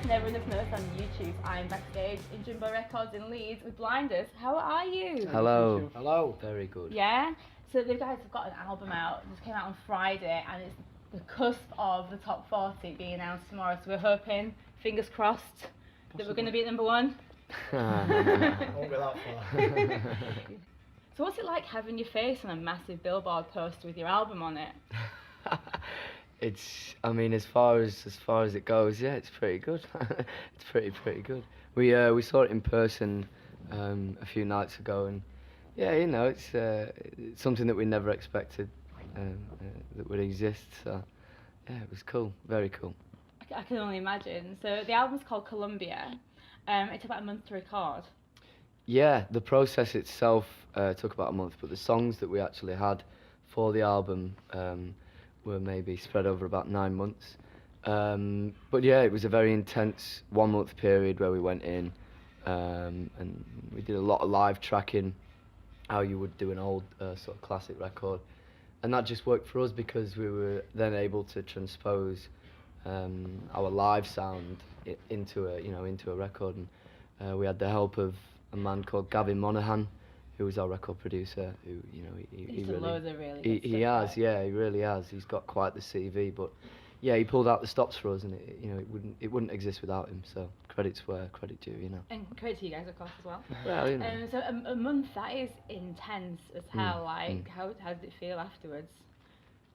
and everyone that's noticed on YouTube, I'm backstage in Jumbo Records in Leeds with Blinders. How are you? Hello. Hello. Very good. Yeah? So the guys have got an album out, it just came out on Friday, and it's the cusp of the top 40 being announced tomorrow, so we're hoping, fingers crossed, that we're going to be at number one. Won't go that far. So what's it like having your face on a massive Billboard poster with your album on it? It's, I mean, as far as it goes, yeah, it's pretty good. It's pretty good. We saw it in person a few nights ago, and yeah, you know, it's something that we never expected that would exist. So yeah, it was cool, very cool. I can only imagine. So the album's called Columbia. It took about a month to record. Yeah, the process itself took about a month, but the songs that we actually had for the album were maybe spread over about 9 months. But yeah, it was a very intense 1 month period where we went in and we did a lot of live tracking, how you would do an old sort of classic record. And that just worked for us because we were then able to transpose our live sound into a record. And we had the help of a man called Gavin Monaghan, who was our record producer. Who, you know, he really, he has, yeah, he really has. He's got quite the CV, but yeah, he pulled out the stops for us, and it wouldn't exist without him. So credit's where credit due, you know. And credit to you guys, of course, as well. Well, you know. So a month, that is intense as hell. How did it feel afterwards?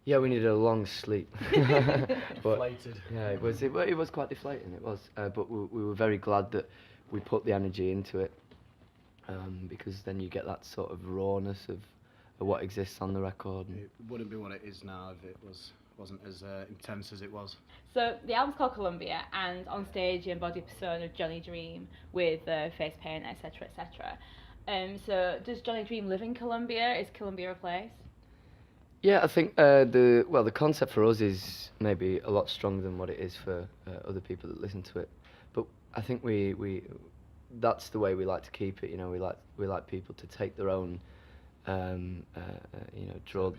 Yeah, we needed a long sleep. Deflated. Yeah, it was quite deflating. It was, but we were very glad that we put the energy into it, because then you get that sort of rawness of what exists on the record. It wouldn't be what it is now if it wasn't as intense as it was. So the album's called Columbia, and on stage you embody a persona of Johnny Dream with face paint, etc., etc. So does Johnny Dream live in Columbia? Is Columbia a place? Yeah, I think the concept for us is maybe a lot stronger than what it is for other people that listen to it. But I think we that's the way we like to keep it. You know, we like people to take their own, draw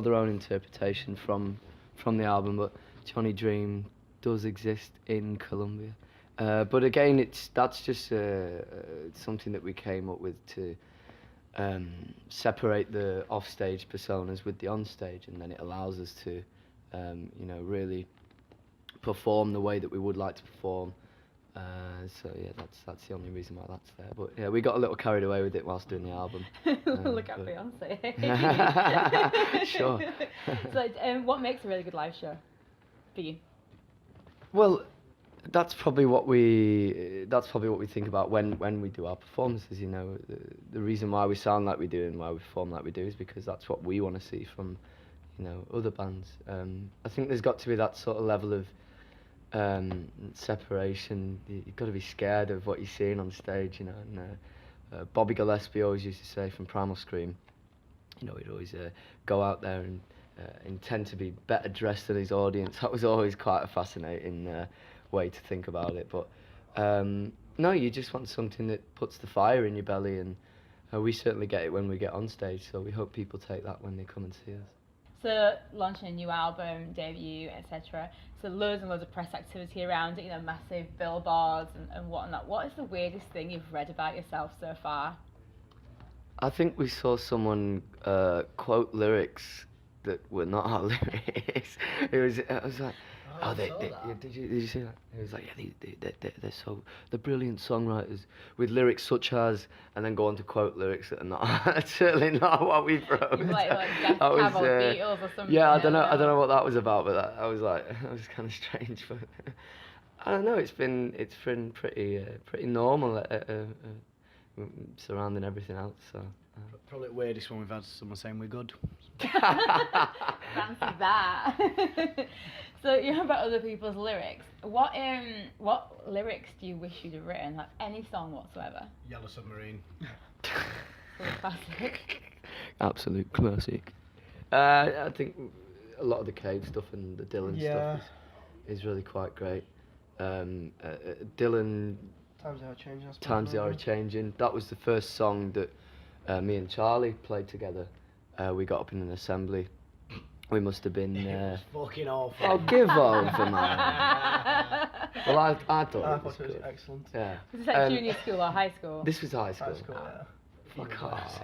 their own interpretation from the album. But Johnny Dream does exist in Colombia. But again, that's just something that we came up with to separate the offstage personas with the onstage, and then it allows us to, really perform the way that we would like to perform. So yeah, that's the only reason why that's there. But yeah, we got a little carried away with it whilst doing the album. Look at Beyonce. Sure. So what makes a really good live show for you? Well, that's probably what we think about when we do our performances. You know, the reason why we sound like we do and why we perform like we do is because that's what we want to see from, other bands. I think there's got to be that sort of level of separation. You've got to be scared of what you're seeing on stage, and Bobby Gillespie always used to say from Primal Scream, he'd always go out there and intend to be better dressed than his audience. That was always quite a fascinating way to think about it. But no, you just want something that puts the fire in your belly, and we certainly get it when we get on stage, so we hope people take that when they come and see us. So launching a new album, debut, etc. So loads and loads of press activity around it, massive billboards and whatnot. What is the weirdest thing you've read about yourself so far? I think we saw someone quote lyrics that were not our lyrics. I was like, did you see that? It was like, they're brilliant songwriters with lyrics such as, and then go on to quote lyrics that are not certainly not what we wrote. Like Death Cab or Beatles or something. Yeah, I don't know what that was about, but that was kind of strange. But I don't know. It's been pretty normal surrounding everything else. So. Probably the weirdest one we've had someone saying we're good. Fancy that. So you know about other people's lyrics. What lyrics do you wish you'd have written? Like any song whatsoever? Yellow Submarine. Classic. Absolute classic. I think a lot of the Cave stuff and the Dylan stuff is really quite great. Dylan. Times They Are Changing. That was the first song that me and Charlie played together. We got up in an assembly. We must have been. It was fucking awful. Oh, give over, man. Well, I thought I it thought was it was good. excellent. Yeah. Was this like junior school or high school? This was high school. High school, yeah. Fuck off.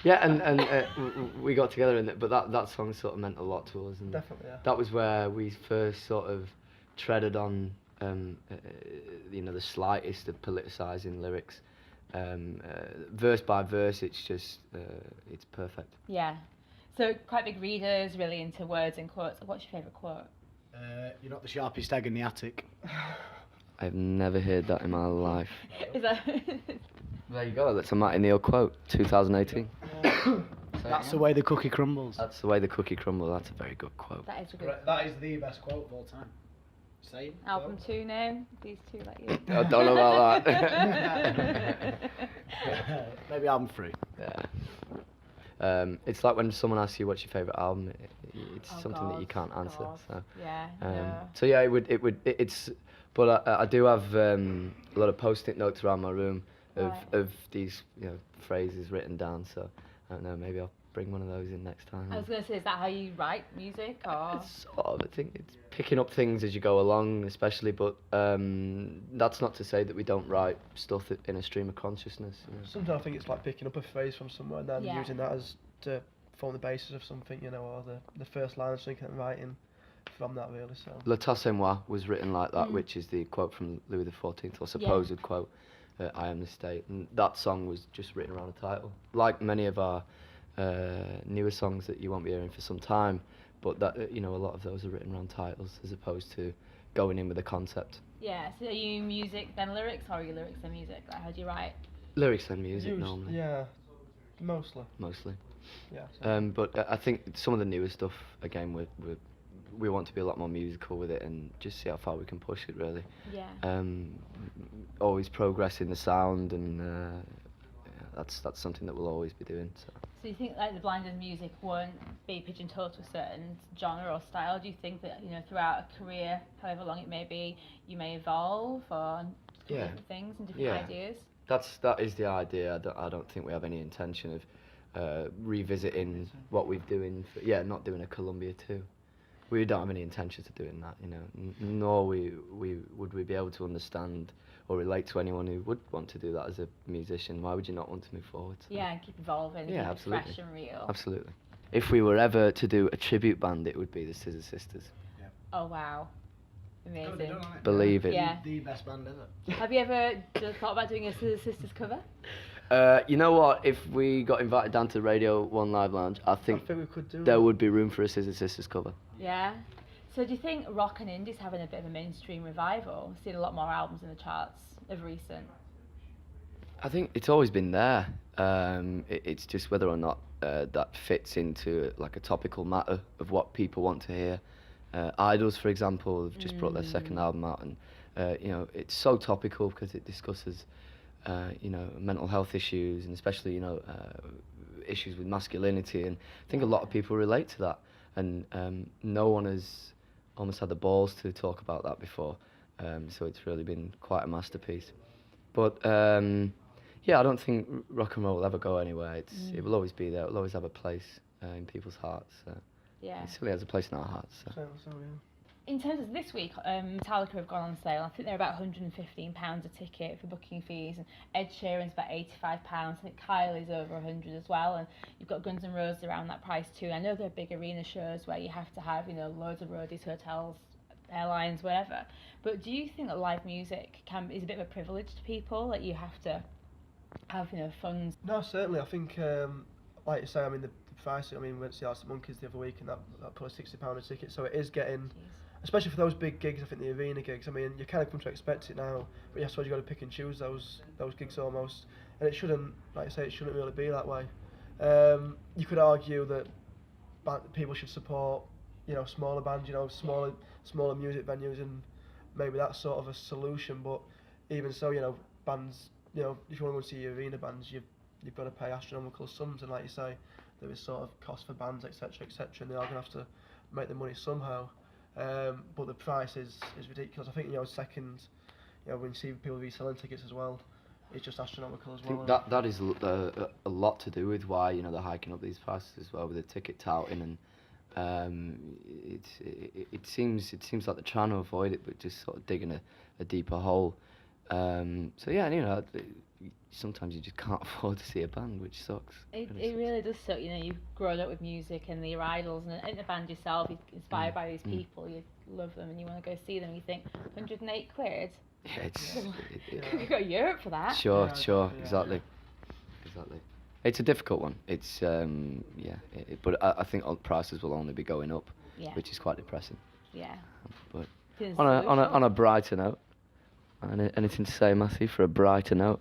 Yeah, and we got together in it, but that song sort of meant a lot to us, and Definitely, yeah. that was where we first sort of treaded on, the slightest of politicising lyrics. Verse by verse, it's just, it's perfect. Yeah. So quite big readers, really into words and quotes. What's your favourite quote? You're not the sharpest egg in the attic. I've never heard that in my life. Is that? There you go, that's a Matty Neal quote, 2018. That's the way the cookie crumbles. That's the way the cookie crumbles, that's a very good quote. That is a good. That is the best quote of all time. Same. Album 2 name. These two like you. I don't know about that. Maybe album 3. Yeah. It's like when someone asks you what's your favourite album, it's Oh something that you God, can't answer. God. So. Yeah. So yeah, it's. But I do have a lot of post-it notes around my room Right. of these phrases written down. So I don't know, maybe I'll bring one of those in next time. I was going to say, is that how you write music, or? It's sort of, I think it's picking up things as you go along, especially. But that's not to say that we don't write stuff in a stream of consciousness. Sometimes I think it's like picking up a phrase from somewhere and then Yeah. using that as to form the basis of something, or the first line of something and writing from that, really. So. Le Tasse et moi was written like that, Mm. which is the quote from Louis XIV, or supposed quote, I am the state. And that song was just written around a title. Like many of our newer songs that you won't be hearing for some time, but that a lot of those are written around titles as opposed to going in with a concept. Yeah. So are you music then lyrics, or are you lyrics then music? Like, how do you write? Lyrics and music normally, Yeah, mostly. mostly. Yeah. So. But I think some of the newer stuff, again, we want to be a lot more musical with it and just see how far we can push it, really. Yeah. Always progressing the sound, and that's something that we'll always be doing. So you think like the blind and music won't be pigeonholed to a certain genre or style? Do you think that throughout a career, however long it may be, you may evolve or do Yeah. different things and different Yeah. ideas? That is the idea. I don't think we have any intention of revisiting what we're doing. Not doing a Columbia 2. We don't have any intentions of doing that, nor would we be able to understand or relate to anyone who would want to do that as a musician. Why would you not want to move forward? So. Yeah, and keep evolving, Yeah, keep absolutely. it fresh and real. Absolutely. If we were ever to do a tribute band, it would be the Scissor Sisters. Oh wow, amazing. Believe it. Yeah. The best band ever. Have you ever thought about doing a Scissor Sisters cover? You know what? If we got invited down to Radio 1 Live Lounge, I I think think we could do there that. would be room for a Scissor Sisters cover. Yeah. So do you think rock and indie's having a bit of a mainstream revival? We've seen a lot more albums in the charts of recent. I think it's always been there. It's just whether or not that fits into like a topical matter of what people want to hear. Idols, for example, have just brought their second album out, and it's so topical because it discusses mental health issues, and especially issues with masculinity, and I think a lot of people relate to that, and no one has almost had the balls to talk about that before, so it's really been quite a masterpiece. But I don't think rock and roll will ever go anywhere. It will always be there. It will always have a place in people's hearts. Yeah. It certainly has a place in our hearts. So. So, yeah. In terms of this week, Metallica have gone on sale. I think they're about £115 a ticket for booking fees, and Ed Sheeran's about £85. I think Kylie's over 100 as well, and you've got Guns N' Roses around that price too. I know they're big arena shows where you have to have loads of roadies, hotels, airlines, whatever. But do you think that live music is a bit of a privilege to people, that you have to have funds? No, certainly. I think, like you say, I mean, the price. I mean, we went to see Arctic Monkeys the other week, and that put a £60 a ticket. So it is getting, especially for those big gigs. I think the arena gigs. I mean, you kind of come to expect it now, but I suppose you got to pick and choose those gigs almost. And it shouldn't, like I say, it shouldn't really be that way. You could argue that people should support, smaller bands, smaller music venues, and maybe that's sort of a solution. But even so, bands, if you want to go and see your arena bands, you've got to pay astronomical sums, and like you say, there is sort of cost for bands, etc., and they are going to have to make the money somehow. But the price is ridiculous. I think second, when you see people reselling tickets as well, it's just astronomical as I well. think that is a lot to do with why they're hiking up these prices as well, with the ticket touting, It seems like they're trying to avoid it, but just sort of digging a deeper hole. So yeah, you know, sometimes you just can't afford to see a band, which sucks. It really does suck. You know, you've grown up with music and your idols, and in the band yourself, you're inspired by these people, you love them, and you want to go see them. And you think, 108 quid? Yeah, it's. You go to Europe for that. Sure, Yeah, sure, yeah. exactly. It's a difficult one. It's but I think all prices will only be going up, Yeah. which is quite depressing. Yeah. But Feels on a brighter note, anything to say, Matthew, for a brighter note?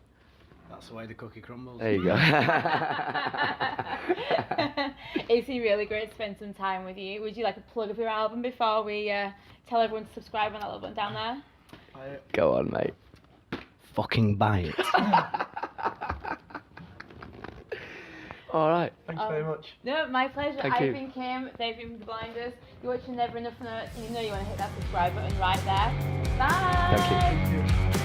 That's the way the cookie crumbles. There you go. It's been really great to spend some time with you. Would you like a plug of your album before we tell everyone to subscribe on that little button down there? Go on, mate. Fucking buy it. All right. Thanks very much. No, my pleasure. Thank I've you. been Kim, they've been the Blinders. You're watching Never Enough Notes, and you know you want to hit that subscribe button right there. Bye! Thank you. Thank you.